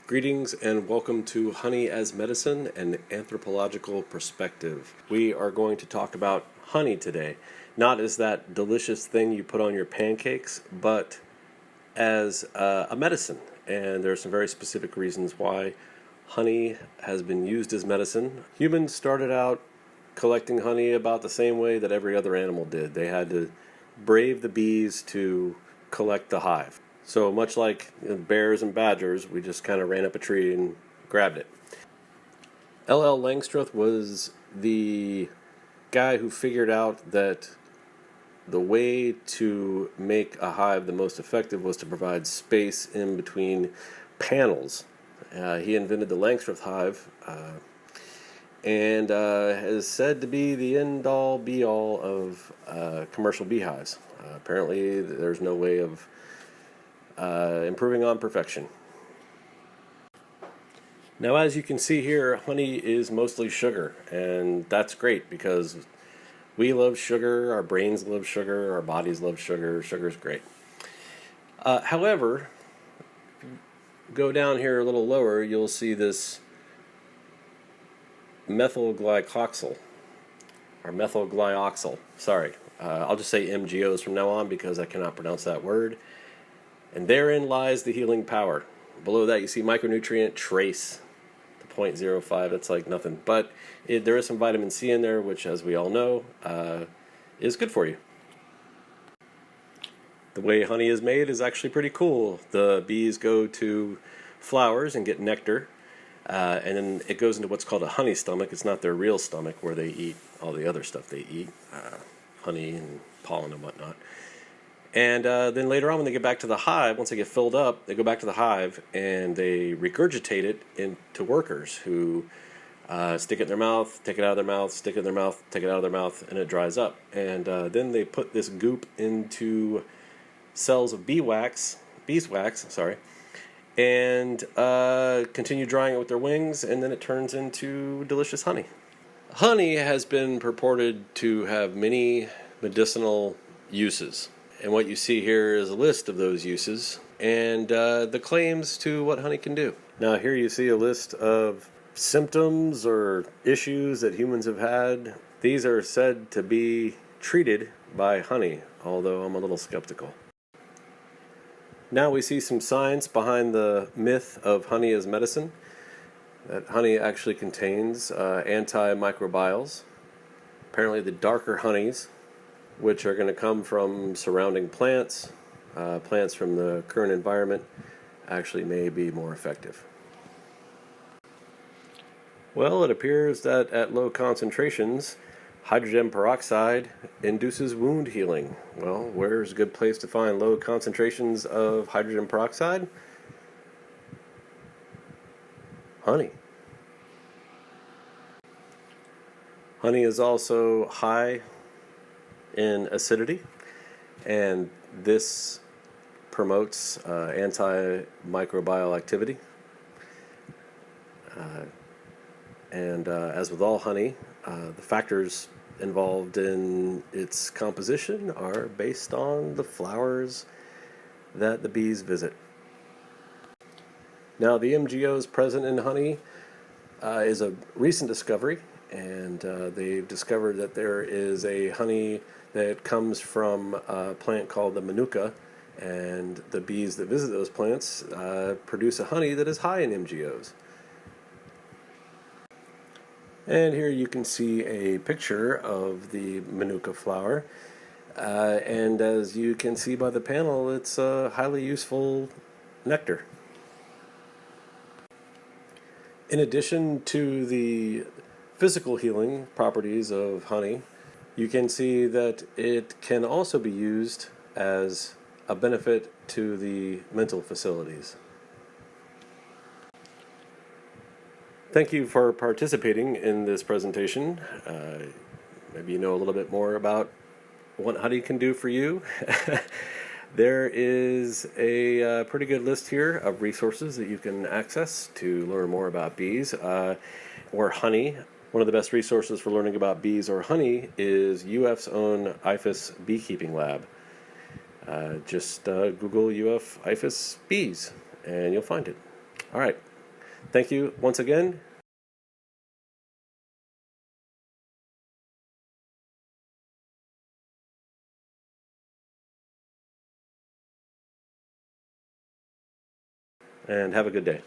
Greetings and welcome to Honey as Medicine, an anthropological perspective. We are going to talk about honey today, not as that delicious thing you put on your pancakes, but as a medicine. And there are some very specific reasons why honey has been used as medicine. Humans started out collecting honey about the same way that every other animal did. They had to brave the bees to collect the hive. So much like bears and badgers, we just kind of ran up a tree and grabbed it. L.L. Langstroth was the guy who figured out that the way to make a hive the most effective was to provide space in between panels. He invented the Langstroth hive and is said to be the end-all, be-all of commercial beehives. Apparently, there's no way of improving on perfection. Now, as you can see here, honey is mostly sugar, and that's great because we love sugar, our brains love sugar, our bodies love sugar. Sugar's great. However, go down here a little lower, you'll see this methyl glycoxyl, or methyl glyoxyl. Sorry, I'll just say MGOs from now on because I cannot pronounce that word. And therein lies the healing power. Below that you see micronutrient trace, the 0.05, that's like nothing. But there is some vitamin C in there, which as we all know, is good for you. The way honey is made is actually pretty cool. The bees go to flowers and get nectar, and then it goes into what's called a honey stomach. It's not their real stomach where they eat all the other stuff they eat, honey and pollen and whatnot. And then later on when they get back to the hive, once they get filled up, they go back to the hive and they regurgitate it into workers who stick it in their mouth, take it out of their mouth, stick it in their mouth, take it out of their mouth, and it dries up. And then they put this goop into cells of beeswax, and continue drying it with their wings, and then it turns into delicious honey. Honey has been purported to have many medicinal uses. And what you see here is a list of those uses and the claims to what honey can do. Now here you see a list of symptoms or issues that humans have had. These are said to be treated by honey, although I'm a little skeptical. Now we see some science behind the myth of honey as medicine. That honey actually contains antimicrobials. Apparently the darker honeys, which are going to come from surrounding plants, plants from the current environment, actually may be more effective. Well, it appears that at low concentrations, hydrogen peroxide induces wound healing. Well, where's a good place to find low concentrations of hydrogen peroxide? Honey. Honey is also high in acidity, and this promotes antimicrobial activity. As with all honey, the factors involved in its composition are based on the flowers that the bees visit. Now, the MGOs present in honey is a recent discovery, and they've discovered that there is a honey that comes from a plant called the manuka, and the bees that visit those plants produce a honey that is high in MGOs. And here you can see a picture of the manuka flower, and as you can see by the panel, it's a highly useful nectar. In addition to the physical healing properties of honey, you can see that it can also be used as a benefit to the mental facilities. Thank you for participating in this presentation. Maybe you know a little bit more about what honey can do for you. There is a pretty good list here of resources that you can access to learn more about bees or honey. One of the best resources for learning about bees or honey is UF's own IFAS Beekeeping Lab. Just Google UF IFAS bees and you'll find it. All right. Thank you once again. And have a good day.